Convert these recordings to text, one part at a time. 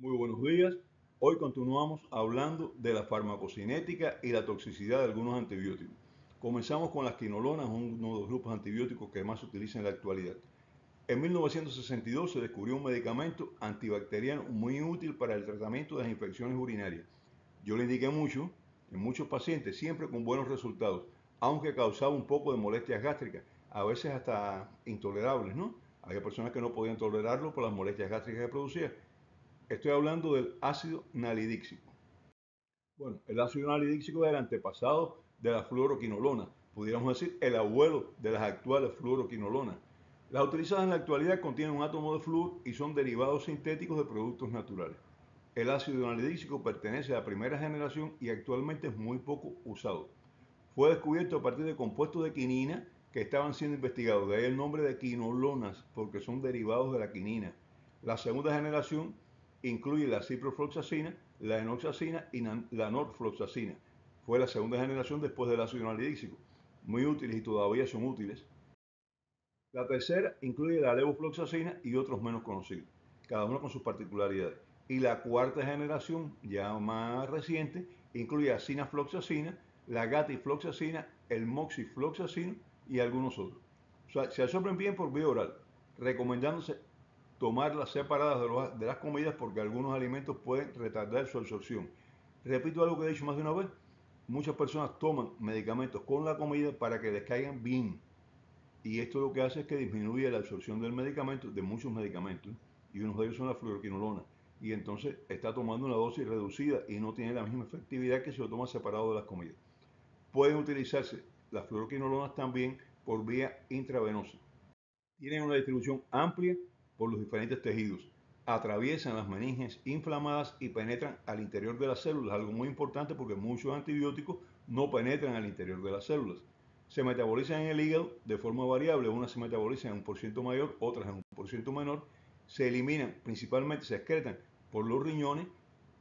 Muy buenos días. Hoy continuamos hablando de la farmacocinética y la toxicidad de algunos antibióticos. Comenzamos con las quinolonas, uno de los grupos antibióticos que más se utiliza en la actualidad. En 1962 se descubrió un medicamento antibacteriano muy útil para el tratamiento de las infecciones urinarias. Yo le indiqué mucho, en muchos pacientes, siempre con buenos resultados, aunque causaba un poco de molestias gástricas, a veces hasta intolerables, ¿no? Había personas que no podían tolerarlo por las molestias gástricas que producía. Estoy hablando del ácido nalidíxico. Bueno, el ácido nalidíxico es el antepasado de la fluoroquinolona, pudiéramos decir el abuelo de las actuales fluoroquinolonas. Las utilizadas en la actualidad contienen un átomo de flúor y son derivados sintéticos de productos naturales. El ácido nalidíxico pertenece a la primera generación y actualmente es muy poco usado. Fue descubierto a partir de compuestos de quinina que estaban siendo investigados, de ahí el nombre de quinolonas, porque son derivados de la quinina. La segunda generación incluye la ciprofloxacina, la enoxacina y la norfloxacina. Fue la segunda generación después del ácido nalidíxico. Muy útiles y todavía son útiles. La tercera incluye la levofloxacina y otros menos conocidos, cada uno con sus particularidades. Y la cuarta generación, ya más reciente, incluye la cinafloxacina, la gatifloxacina, el moxifloxacino y algunos otros. O sea, se absorben bien por vía oral, recomendándose tomarlas separadas de las comidas porque algunos alimentos pueden retardar su absorción. Repito algo que he dicho más de una vez, muchas personas toman medicamentos con la comida para que les caigan bien, y esto lo que hace es que disminuye la absorción del medicamento, de muchos medicamentos, y uno de ellos son la fluoroquinolona. Y entonces está tomando una dosis reducida y no tiene la misma efectividad que si lo toma separado de las comidas. Pueden utilizarse las fluoroquinolonas también por vía intravenosa. Tienen una distribución amplia por los diferentes tejidos. Atraviesan las meninges inflamadas y penetran al interior de las células, algo muy importante porque muchos antibióticos no penetran al interior de las células. Se metabolizan en el hígado de forma variable, unas se metabolizan en un porciento mayor, otras en un porciento menor. Se eliminan, principalmente se excretan por los riñones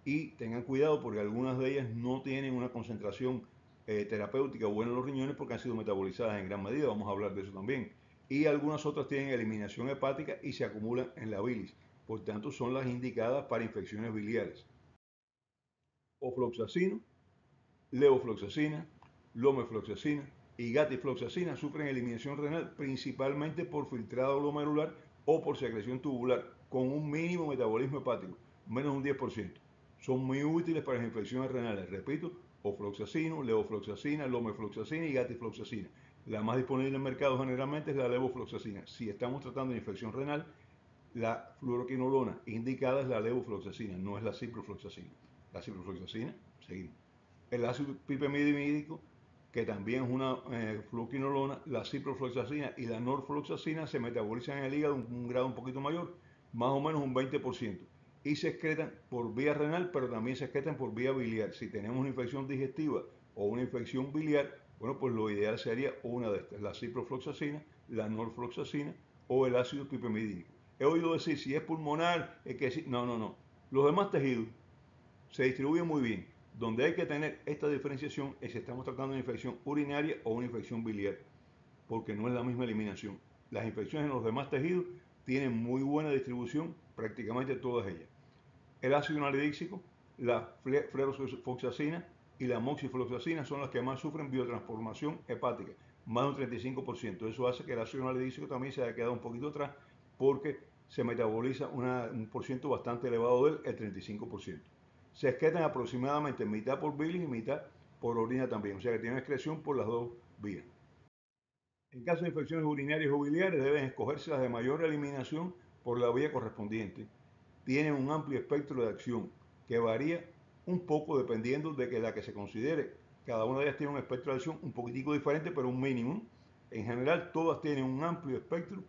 y tengan cuidado porque algunas de ellas no tienen una concentración terapéutica buena en los riñones porque han sido metabolizadas en gran medida, vamos a hablar de eso también. Y algunas otras tienen eliminación hepática y se acumulan en la bilis, por tanto son las indicadas para infecciones biliares. Ofloxacino, levofloxacina, lomefloxacina y gatifloxacina sufren eliminación renal principalmente por filtrado glomerular o por secreción tubular con un mínimo metabolismo hepático, menos de un 10%. Son muy útiles para las infecciones renales, repito, ofloxacino, levofloxacina, lomefloxacina y gatifloxacina. La más disponible en el mercado generalmente es la levofloxacina. Si estamos tratando de infección renal, la fluoroquinolona indicada es la levofloxacina, no es la ciprofloxacina. La ciprofloxacina, seguimos. El ácido pipimidínico, que también es una fluoroquinolona, la ciprofloxacina y la norfloxacina se metabolizan en el hígado un grado un poquito mayor, más o menos un 20%, y se excretan por vía renal, pero también se excretan por vía biliar. Si tenemos una infección digestiva o una infección biliar, bueno, pues lo ideal sería una de estas, la ciprofloxacina, la norfloxacina o el ácido pipimidínico. He oído decir, si es pulmonar, es que sí. No, no, no. Los demás tejidos se distribuyen muy bien. Donde hay que tener esta diferenciación es si estamos tratando de una infección urinaria o una infección biliar, porque no es la misma eliminación. Las infecciones en los demás tejidos tienen muy buena distribución, prácticamente todas ellas. El ácido nalidíxico, la flerofoxacina y la moxifloxacina son las que más sufren biotransformación hepática, más de un 35%. Eso hace que el ácido nalidíxico también se haya quedado un poquito atrás porque se metaboliza un porciento bastante elevado del el 35%. Se excretan aproximadamente mitad por bilis y mitad por orina también, o sea que tienen excreción por las dos vías. En caso de infecciones urinarias o biliares deben escogerse las de mayor eliminación por la vía correspondiente. Tienen un amplio espectro de acción que varía un poco dependiendo de que la que se considere. Cada una de ellas tiene un espectro de acción un poquitico diferente, pero un mínimo. En general, todas tienen un amplio espectro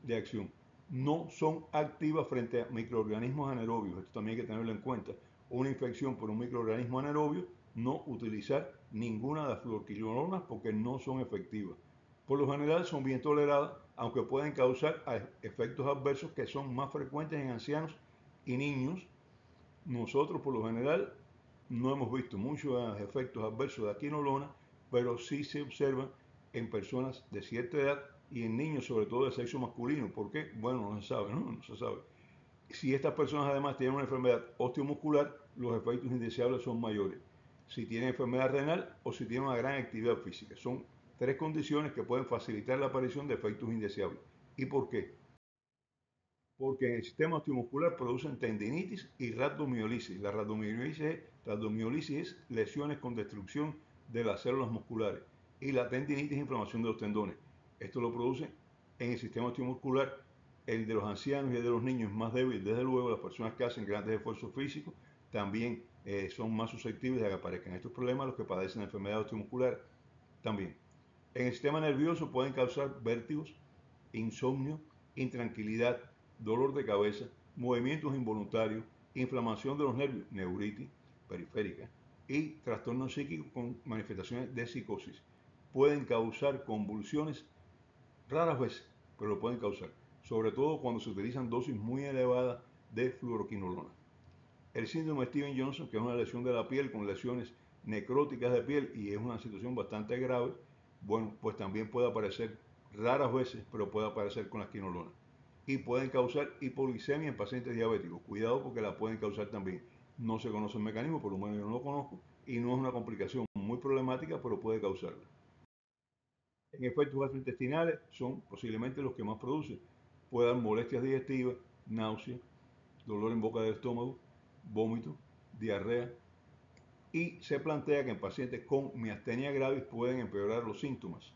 de acción. No son activas frente a microorganismos anaerobios. Esto también hay que tenerlo en cuenta. Una infección por un microorganismo anaerobio, no utilizar ninguna de las fluoroquinolonas porque no son efectivas. Por lo general son bien toleradas, aunque pueden causar efectos adversos que son más frecuentes en ancianos y niños. Nosotros por lo general no hemos visto muchos efectos adversos de la quinolona, pero sí se observan en personas de cierta edad y en niños sobre todo de sexo masculino. ¿Por qué? Bueno, no se sabe, ¿no? No se sabe. Si estas personas además tienen una enfermedad osteomuscular, los efectos indeseables son mayores. Si tienen enfermedad renal o si tienen una gran actividad física. Son tres condiciones que pueden facilitar la aparición de efectos indeseables. ¿Y por qué? Porque en el sistema osteomuscular producen tendinitis y rhabdomiolisis. La rhabdomiolisis es lesiones con destrucción de las células musculares y la tendinitis es inflamación de los tendones. Esto lo produce en el sistema osteomuscular. El de los ancianos y el de los niños es más débil, desde luego. Las personas que hacen grandes esfuerzos físicos también son más susceptibles de que aparezcan estos problemas. Los que padecen enfermedad osteomuscular también. En el sistema nervioso pueden causar vértigos, insomnio, intranquilidad, dolor de cabeza, movimientos involuntarios, inflamación de los nervios, neuritis periférica y trastornos psíquicos con manifestaciones de psicosis. Pueden causar convulsiones raras veces, pero lo pueden causar, sobre todo cuando se utilizan dosis muy elevadas de fluoroquinolona. El síndrome de Steven-Johnson, que es una lesión de la piel con lesiones necróticas de piel y es una situación bastante grave, bueno, pues también puede aparecer raras veces, pero puede aparecer con la quinolona. Y pueden causar hipoglicemia en pacientes diabéticos. Cuidado porque la pueden causar también. No se conoce el mecanismo, por lo menos yo no lo conozco, y no es una complicación muy problemática, pero puede causarla. En efectos gastrointestinales son posiblemente los que más producen. Puede dar molestias digestivas, náuseas, dolor en boca del estómago, vómito, diarrea, y se plantea que en pacientes con miastenia gravis pueden empeorar los síntomas.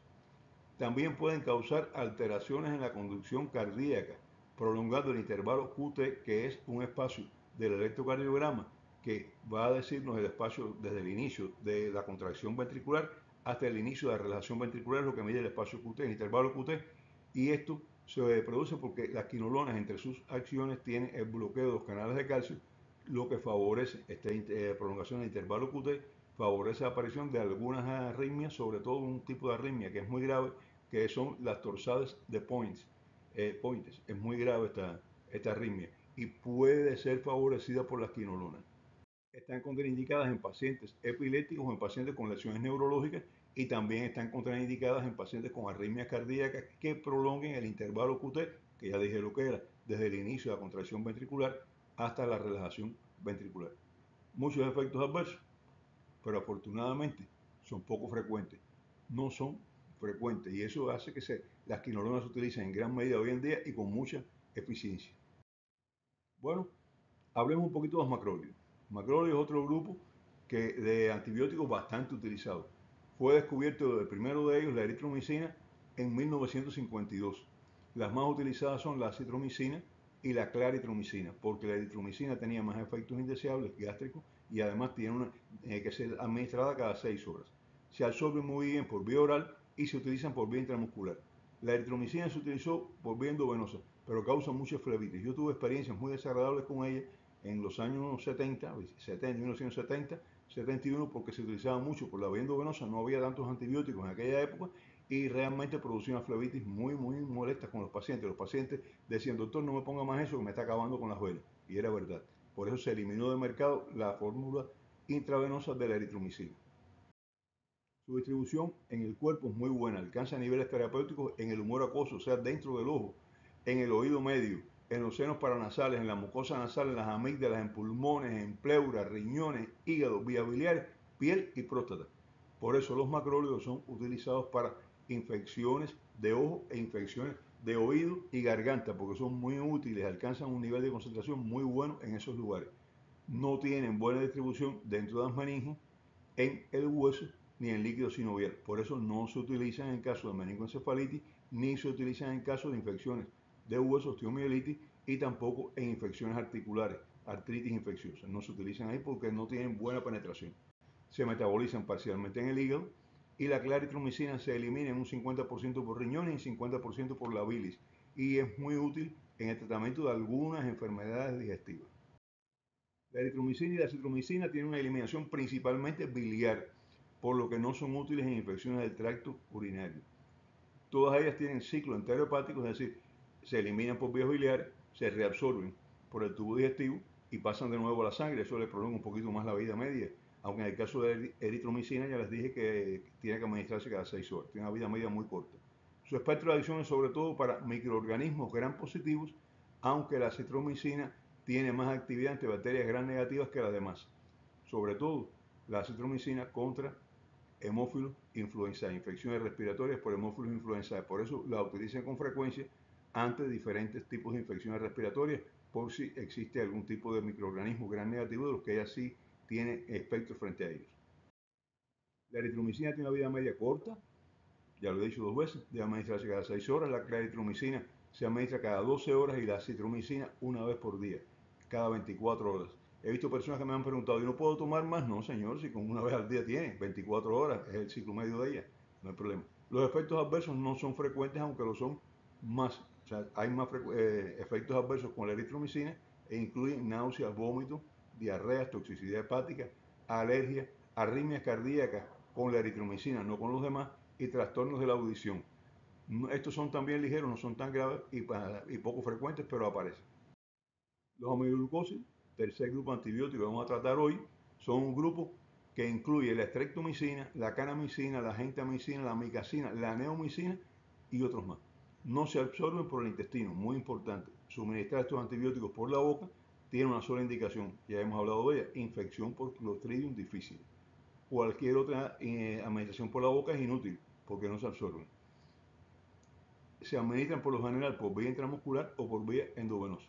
También pueden causar alteraciones en la conducción cardíaca, prolongando el intervalo QT, que es un espacio del electrocardiograma que va a decirnos el espacio desde el inicio de la contracción ventricular hasta el inicio de la relajación ventricular, lo que mide el espacio QT, el intervalo QT, y esto se produce porque las quinolonas entre sus acciones tienen el bloqueo de los canales de calcio, lo que favorece esta prolongación del intervalo QT, favorece la aparición de algunas arritmias, sobre todo un tipo de arritmia que es muy grave, que son las torsades de Pointes. Es muy grave esta arritmia y puede ser favorecida por las quinolonas. Están contraindicadas en pacientes epilépticos o en pacientes con lesiones neurológicas y también están contraindicadas en pacientes con arritmias cardíacas que prolonguen el intervalo QT, que ya dije lo que era, desde el inicio de la contracción ventricular hasta la relajación ventricular. Muchos efectos adversos, pero afortunadamente son poco frecuentes. No son frecuentes y eso hace que las quinolonas se utilicen en gran medida hoy en día y con mucha eficiencia. Bueno, hablemos un poquito de los macrólidos. Macrólidos es otro grupo de antibióticos bastante utilizados. Fue descubierto el primero de ellos, la eritromicina, en 1952. Las más utilizadas son la acitromicina y la claritromicina, porque la eritromicina tenía más efectos indeseables gástricos y además tiene que ser administrada cada 6 horas. Se absorbe muy bien por vía oral y se utilizan por vía intramuscular. La eritromicina se utilizó por vía endovenosa, pero causa mucha flebitis. Yo tuve experiencias muy desagradables con ella en los años 1970, 71, porque se utilizaba mucho por la vía endovenosa, no había tantos antibióticos en aquella época y realmente producía una flebitis muy, muy molesta con los pacientes. Los pacientes decían, doctor, no me ponga más eso que me está acabando con las venas. Y era verdad. Por eso se eliminó del mercado la fórmula intravenosa de la eritromicina. Su distribución en el cuerpo es muy buena, alcanza niveles terapéuticos en el humor acuoso, o sea, dentro del ojo, en el oído medio, en los senos paranasales, en la mucosa nasal, en las amígdalas, en pulmones, en pleura, riñones, hígado, vías biliares, piel y próstata. Por eso los macrólidos son utilizados para infecciones de ojo e infecciones de oído y garganta, porque son muy útiles, alcanzan un nivel de concentración muy bueno en esos lugares. No tienen buena distribución dentro de las meninges, en el hueso ni en líquido sinovial. Por eso no se utilizan en caso de meningoencefalitis ni se utilizan en caso de infecciones de hueso, osteomielitis y tampoco en infecciones articulares, artritis infecciosa. No se utilizan ahí porque no tienen buena penetración. Se metabolizan parcialmente en el hígado y la claritromicina se elimina en un 50% por riñones y 50% por la bilis y es muy útil en el tratamiento de algunas enfermedades digestivas. La eritromicina y la citromicina tienen una eliminación principalmente biliar, por lo que no son útiles en infecciones del tracto urinario. Todas ellas tienen ciclo enterohepático, es decir, se eliminan por vías biliares, se reabsorben por el tubo digestivo y pasan de nuevo a la sangre. Eso le prolonga un poquito más la vida media. Aunque en el caso de eritromicina ya les dije que tiene que administrarse cada 6 horas. Tiene una vida media muy corta. Su espectro de acción es sobre todo para microorganismos gram positivos aunque la acitromicina tiene más actividad antibacterias gram negativas que las demás, sobre todo la acitromicina contra hemófilos influenzae, infecciones respiratorias por hemófilos influenzae. Por eso la utilizan con frecuencia ante diferentes tipos de infecciones respiratorias, por si existe algún tipo de microorganismo gram negativo de los que ella sí tiene espectro frente a ellos. La eritromicina tiene una vida media corta, ya lo he dicho 2 veces, debe administrarse cada 6 horas. La eritromicina se administra cada 12 horas y la acitromicina una vez por día, cada 24 horas. He visto personas que me han preguntado, ¿y no puedo tomar más? No, señor, si con una vez al día tiene 24 horas, es el ciclo medio de ella, no hay problema. Los efectos adversos no son frecuentes, aunque lo son más. O sea, hay más efectos adversos con la eritromicina e incluyen náuseas, vómitos, diarreas, toxicidad hepática, alergia, arritmias cardíacas con la eritromicina, no con los demás, y trastornos de la audición. Estos son también ligeros, no son tan graves y poco frecuentes, pero aparecen. Los aminoglucósidos, tercer grupo antibiótico que vamos a tratar hoy, son un grupo que incluye la streptomicina, la kanamicina, la gentamicina, la amicacina, la neomicina y otros más. No se absorben por el intestino, muy importante. Suministrar estos antibióticos por la boca tiene una sola indicación, ya hemos hablado de ella, infección por Clostridium difficile. Cualquier otra administración por la boca es inútil porque no se absorben. Se administran por lo general por vía intramuscular o por vía endovenosa.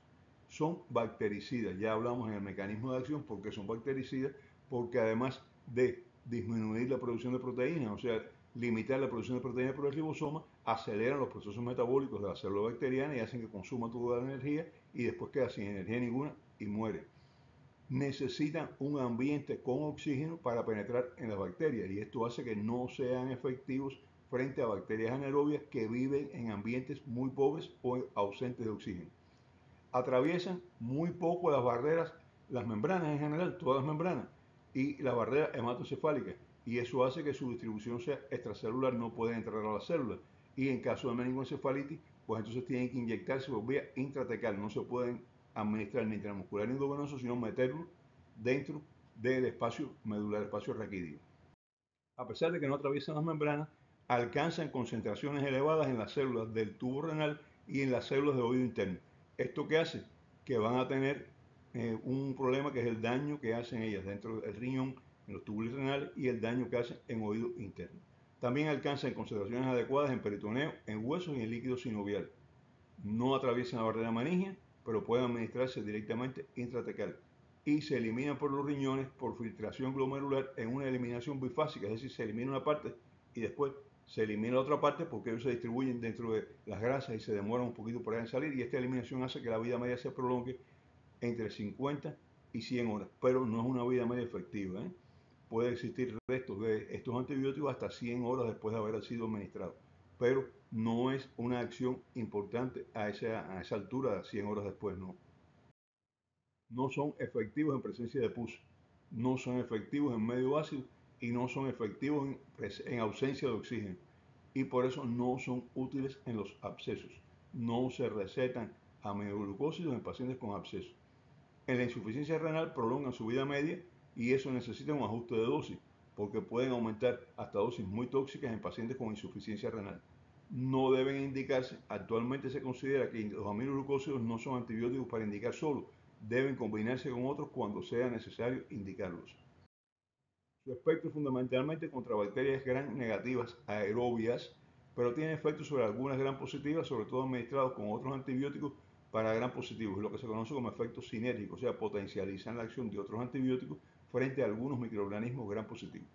Son bactericidas, ya hablamos en el mecanismo de acción porque son bactericidas, porque además de disminuir la producción de proteínas, o sea, limitar la producción de proteínas por el ribosoma, aceleran los procesos metabólicos de la célula bacteriana y hacen que consuma toda la energía y después queda sin energía ninguna y muere. Necesitan un ambiente con oxígeno para penetrar en las bacterias y esto hace que no sean efectivos frente a bacterias anaerobias que viven en ambientes muy pobres o ausentes de oxígeno. Atraviesan muy poco las barreras, las membranas en general, todas las membranas, y la barrera hematocefálica, y eso hace que su distribución sea extracelular, no pueden entrar a las células. Y en caso de meningoencefalitis, pues entonces tienen que inyectarse por vía intratecal, no se pueden administrar ni intramuscular ni endovenoso, sino meterlo dentro del espacio medular, espacio raquídeo. A pesar de que no atraviesan las membranas, alcanzan concentraciones elevadas en las células del tubo renal y en las células de oído interno. ¿Esto qué hace? Que van a tener un problema que es el daño que hacen ellas dentro del riñón, en los túbulos renales y el daño que hacen en oído interno. También alcanzan concentraciones adecuadas en peritoneo, en huesos y en líquido sinovial. No atraviesan la barrera manígea, pero pueden administrarse directamente intratecal y se eliminan por los riñones por filtración glomerular en una eliminación bifásica, es decir, se elimina una parte y después se elimina la otra parte porque ellos se distribuyen dentro de las grasas y se demoran un poquito por ahí en salir y esta eliminación hace que la vida media se prolongue entre 50 y 100 horas, pero no es una vida media efectiva. Puede existir restos de estos antibióticos hasta 100 horas después de haber sido administrados, pero no es una acción importante a esa altura, 100 horas después, no. No son efectivos en presencia de pus, no son efectivos en medio ácido y no son efectivos en ausencia de oxígeno y por eso no son útiles en los abscesos. No se recetan aminoglucósidos en pacientes con abscesos. En la insuficiencia renal prolongan su vida media y eso necesita un ajuste de dosis porque pueden aumentar hasta dosis muy tóxicas en pacientes con insuficiencia renal. No deben indicarse, actualmente se considera que los aminoglucósidos no son antibióticos para indicar solo, deben combinarse con otros cuando sea necesario indicarlos. Su espectro es fundamentalmente contra bacterias gram negativas aerobias, pero tiene efectos sobre algunas gram positivas, sobre todo administrados con otros antibióticos para gram positivos, lo que se conoce como efectos sinérgicos, o sea, potencializan la acción de otros antibióticos frente a algunos microorganismos gram positivos.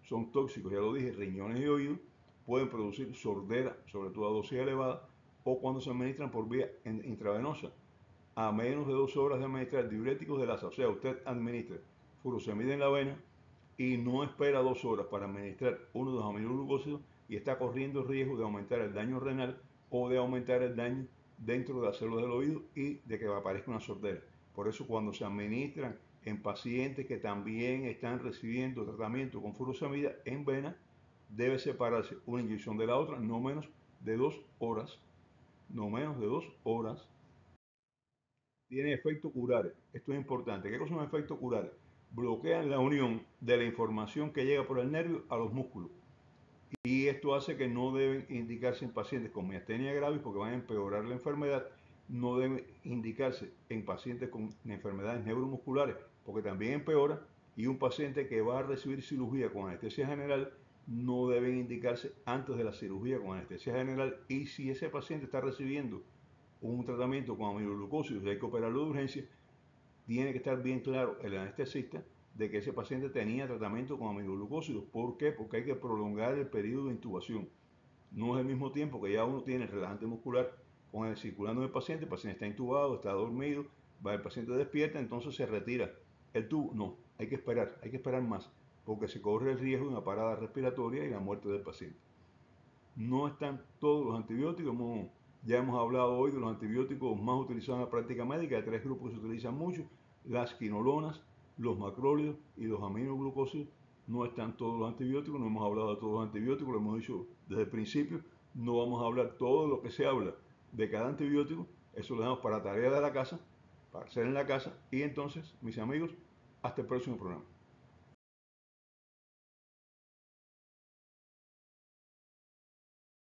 Son tóxicos, ya lo dije, riñones y oídos, pueden producir sordera, sobre todo a dosis elevadas, o cuando se administran por vía intravenosa, a menos de 2 horas de administrar diuréticos de asa. O sea, usted administra furosemida en la vena y no espera 2 horas para administrar uno de los aminoglucósidos y está corriendo el riesgo de aumentar el daño renal o de aumentar el daño dentro de las células del oído y de que aparezca una sordera. Por eso cuando se administran en pacientes que también están recibiendo tratamiento con furosemida en vena, debe separarse una inyección de la otra, no menos de 2 horas, no menos de 2 horas. Tiene efecto curar. Esto es importante. ¿Qué cosa es un efecto curar? Bloquean la unión de la información que llega por el nervio a los músculos. Y esto hace que no deben indicarse en pacientes con miastenia gravis porque van a empeorar la enfermedad, no debe indicarse en pacientes con enfermedades neuromusculares, porque también empeora, y un paciente que va a recibir cirugía con anestesia general no deben indicarse antes de la cirugía con anestesia general, y si ese paciente está recibiendo un tratamiento con aminoglucósidos y hay que operarlo de urgencia, tiene que estar bien claro el anestesista de que ese paciente tenía tratamiento con aminoglucósidos. ¿Por qué? Porque hay que prolongar el periodo de intubación. No es el mismo tiempo que ya uno tiene el relajante muscular con el circulando del paciente está intubado, está dormido, va el paciente despierta, entonces se retira el tubo. No, hay que esperar más, porque se corre el riesgo de una parada respiratoria y la muerte del paciente. No están todos los antibióticos, ya hemos hablado hoy de los antibióticos más utilizados en la práctica médica, hay 3 grupos que se utilizan mucho: las quinolonas, los macrólidos y los aminoglucósidos. No están todos los antibióticos, no hemos hablado de todos los antibióticos, lo hemos dicho desde el principio, no vamos a hablar todo lo que se habla de cada antibiótico, eso lo dejamos para tarea de la casa, para hacer en la casa, y entonces, mis amigos, hasta el próximo programa.